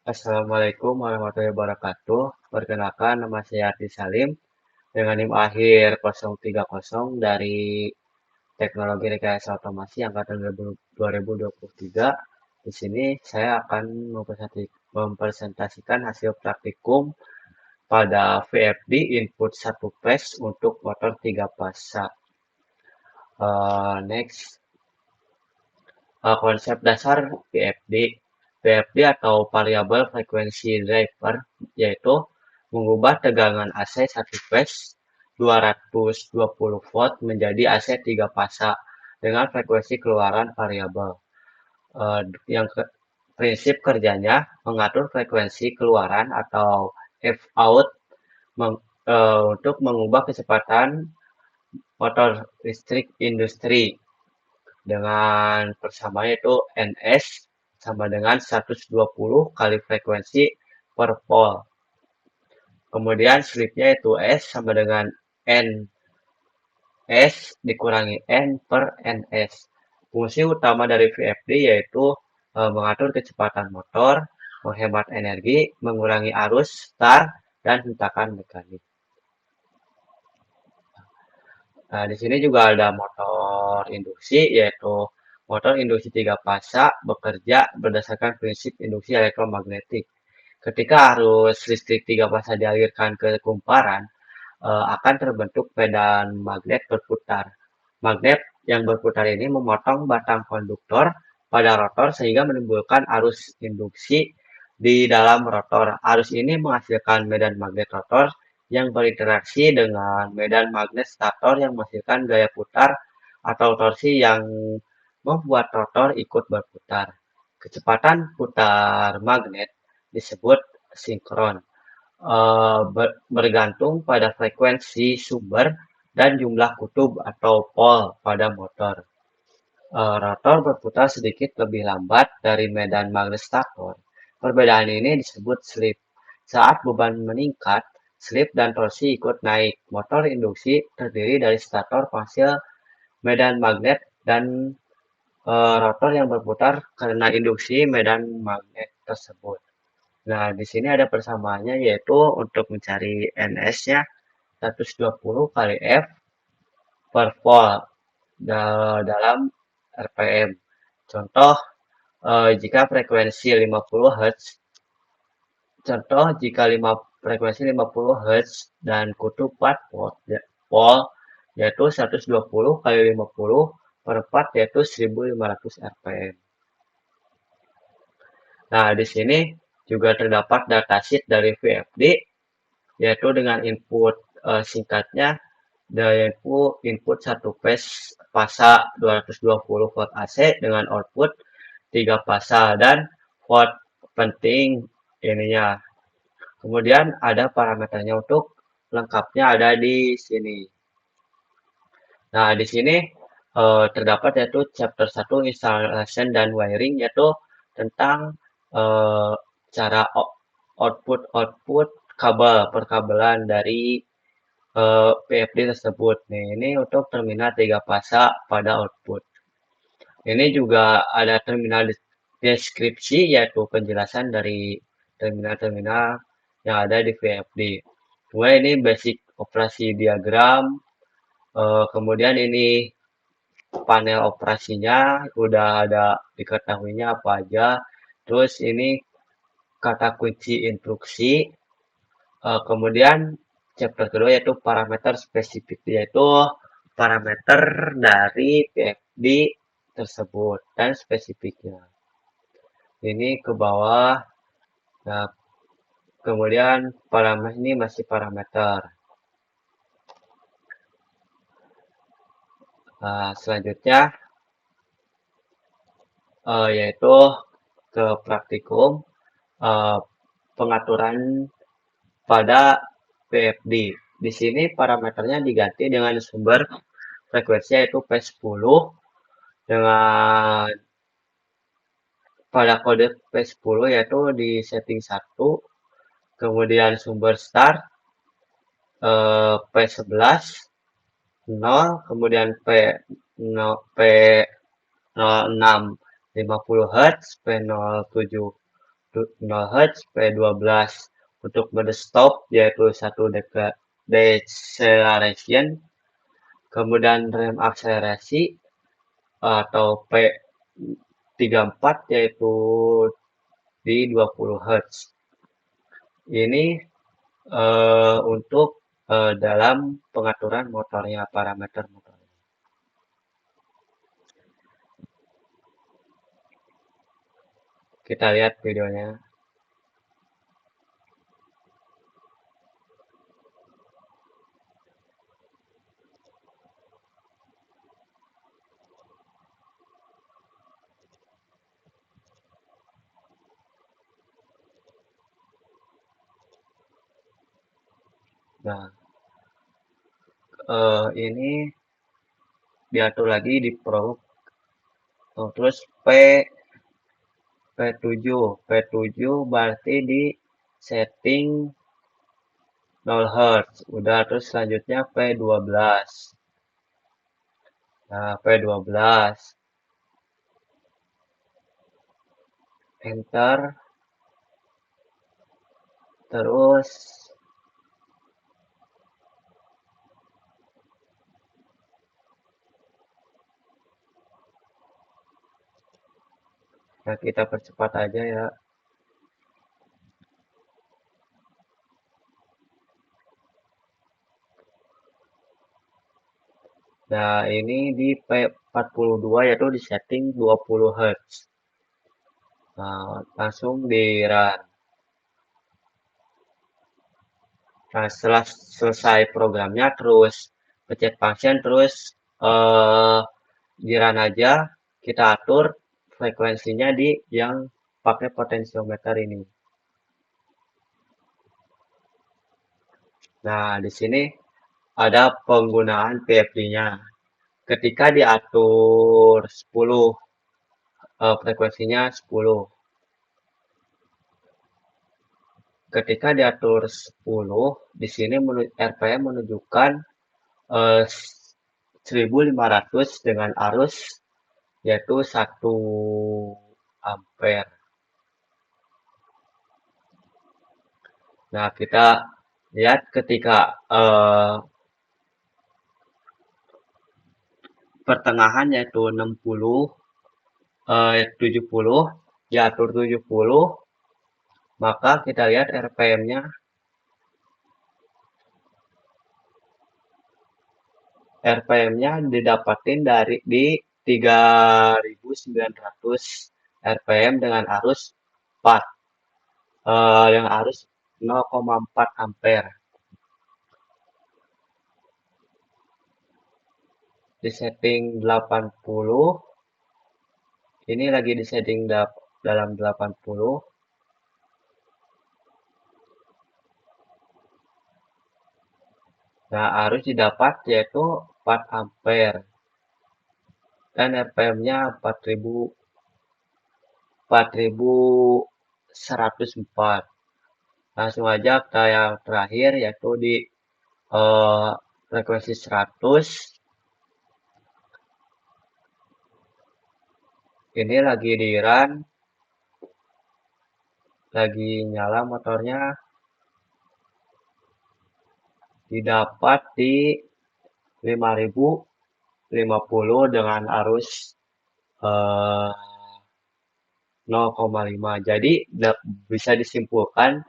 Assalamualaikum warahmatullahi wabarakatuh. Perkenalkan, nama saya Arti Salim dengan NIM akhir 030 dari Teknologi Rekayasa Otomasi angkatan 2023. Di sini saya akan mempresentasikan hasil praktikum pada VFD input 1 phase untuk motor 3 fasa. Next, konsep dasar VFD. VFD atau Variable Frequency Driver yaitu mengubah tegangan AC 1 phase 220 volt menjadi AC 3 fasa dengan frekuensi keluaran variabel. Yang prinsip kerjanya mengatur frekuensi keluaran atau F out untuk mengubah kecepatan motor listrik industri dengan persamaan yaitu Ns sama dengan 120 kali frekuensi per volt. Kemudian slipnya itu S sama dengan N S dikurangi N per Ns. Fungsi utama dari VFD yaitu mengatur kecepatan motor, menghemat energi, mengurangi arus, start, dan hentakan mekanik. Nah, di sini juga ada motor induksi, yaitu motor induksi 3 fasa bekerja berdasarkan prinsip induksi elektromagnetik. Ketika arus listrik 3 fasa dialirkan ke kumparan, akan terbentuk medan magnet berputar. Magnet yang berputar ini memotong batang konduktor pada rotor sehingga menimbulkan arus induksi di dalam rotor. Arus ini menghasilkan medan magnet rotor yang berinteraksi dengan medan magnet stator yang menghasilkan gaya putar atau torsi yang membuat rotor ikut berputar. Kecepatan putar magnet disebut sinkron, bergantung pada frekuensi sumber dan jumlah kutub atau pole pada motor. Rotor berputar sedikit lebih lambat dari medan magnet stator. Perbedaan ini disebut slip. Saat beban meningkat, slip dan torsi ikut naik. Motor induksi terdiri dari stator, penghasil medan magnet, dan rotor yang berputar karena induksi medan magnet tersebut. Nah, di sini ada persamaannya yaitu untuk mencari NS-nya 120 kali F per volt dalam RPM. Contoh, jika frekuensi 50 Hz, frekuensi 50 Hz dan kutub 4 volt, yaitu 120 kali 50 per 4 yaitu 1500 RPM. Nah, di sini juga terdapat datasheet dari VFD, yaitu dengan input singkatnya, yaitu input 1 phase fasa 220 volt AC dengan output 3 fasa dan volt penting ininya. Kemudian ada parameternya untuk lengkapnya ada di sini. Nah, di sini terdapat yaitu chapter 1 installation dan wiring, yaitu tentang cara output kabel perkabelan dari VFD tersebut. Nih, ini untuk terminal 3 fasa pada output. Ini juga ada terminal deskripsi, yaitu penjelasan dari terminal-terminal yang ada di VFD. Kemudian ini basic operasi diagram. Kemudian ini panel operasinya udah ada diketahuinya apa aja. Terus ini kata kunci instruksi. Kemudian chapter kedua yaitu parameter spesifik, yaitu parameter dari VFD tersebut dan spesifiknya. Ini ke bawah. Nah, kemudian parameter ini masih parameter. Selanjutnya yaitu ke praktikum pengaturan pada VFD. Di sini parameternya diganti dengan sumber frekuensi yaitu P10 dengan pada kode P10 yaitu di setting 1, kemudian sumber start P11 0, kemudian P06 50 Hz, P07 0 Hz, P12 untuk mode stop yaitu 1 deceleration, kemudian rem akselerasi atau P34 yaitu di 20 Hz. Ini untuk dalam pengaturan motornya, parameter motornya. Kita lihat videonya. Nah, ini diatur lagi di probe. Terus P7 berarti di setting 0 Hz. Udah, terus selanjutnya P12. Nah, P12. Enter. Terus nah, kita percepat aja ya. Nah, ini di P42 yaitu di setting 20 Hz. Nah, langsung di run. Nah, setelah selesai programnya, terus pencet function, terus di run aja, kita atur frekuensinya di yang pakai potensiometer ini. Nah, di sini ada penggunaan PFD-nya. Ketika diatur 10, frekuensinya 10. Ketika diatur 10, di sini RPM menunjukkan 1500 dengan arus yaitu 1 ampere. Nah, kita lihat ketika pertengahan yaitu 60, 70, diatur 70, maka kita lihat RPM-nya didapatin di 3900 RPM dengan arus 4, yang arus 0,4 ampere. Di setting 80, ini lagi di setting dalam 80. Nah, arus didapat yaitu 4 ampere dan RPM-nya 4104. Langsung aja ke yang terakhir yaitu di frekuensi 100. Ini lagi di run, lagi nyala motornya, didapat di 5050 dengan arus 0,5. Jadi bisa disimpulkan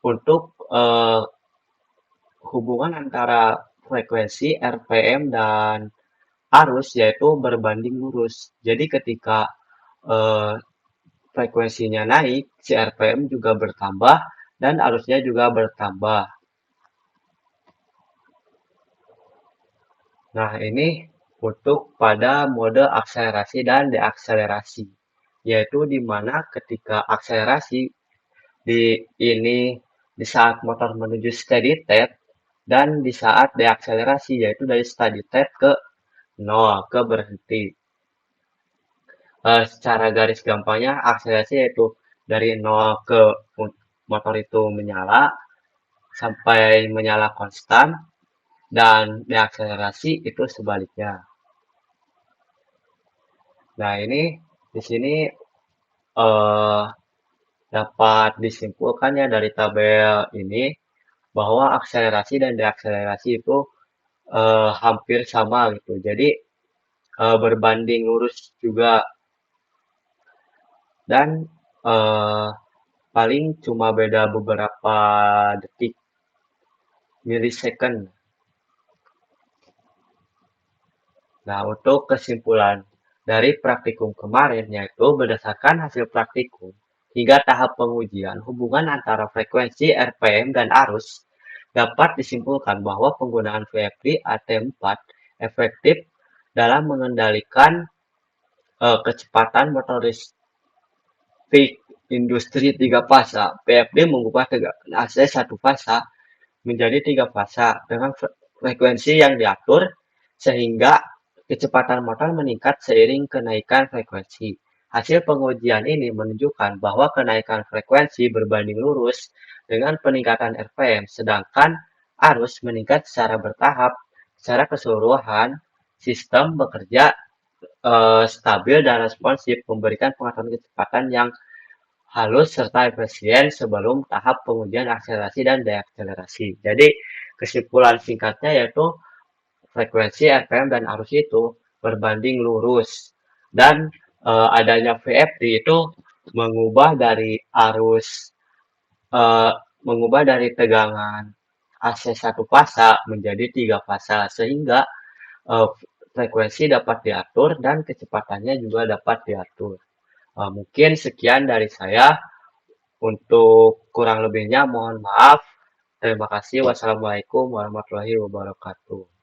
untuk hubungan antara frekuensi RPM dan arus yaitu berbanding lurus. Jadi ketika frekuensinya naik, si RPM juga bertambah dan arusnya juga bertambah. Nah, ini untuk pada mode akselerasi dan deakselerasi, yaitu di mana ketika akselerasi di saat motor menuju steady state dan di saat deakselerasi yaitu dari steady state ke 0, ke berhenti. Secara garis gampangnya akselerasi yaitu dari 0 ke motor itu menyala sampai menyala konstan, dan deakselerasi itu sebaliknya. Nah, ini di sini dapat disimpulkan ya dari tabel ini bahwa akselerasi dan deakselerasi itu hampir sama gitu. Jadi berbanding lurus juga dan eh, paling cuma beda beberapa detik millisecond. Nah, untuk kesimpulan dari praktikum kemarin, yaitu berdasarkan hasil praktikum hingga tahap pengujian, hubungan antara frekuensi RPM dan arus dapat disimpulkan bahwa penggunaan VFD AT4 efektif dalam mengendalikan kecepatan motoristik industri tiga fasa. VFD mengubah tegangan AC satu fasa menjadi tiga fasa dengan frekuensi yang diatur sehingga kecepatan motor meningkat seiring kenaikan frekuensi. Hasil pengujian ini menunjukkan bahwa kenaikan frekuensi berbanding lurus dengan peningkatan RPM, sedangkan arus meningkat secara bertahap. Secara keseluruhan, sistem bekerja stabil dan responsif, memberikan pengaturan kecepatan yang halus serta efisien sebelum tahap pengujian akselerasi dan deakselerasi. Jadi kesimpulan singkatnya yaitu frekuensi RPM dan arus itu berbanding lurus dan adanya VFD itu mengubah dari arus eh, mengubah dari tegangan AC satu fasa menjadi tiga fasa sehingga eh, frekuensi dapat diatur dan kecepatannya juga dapat diatur. Mungkin sekian dari saya. Untuk kurang lebihnya mohon maaf. Terima kasih. Wassalamualaikum warahmatullahi wabarakatuh.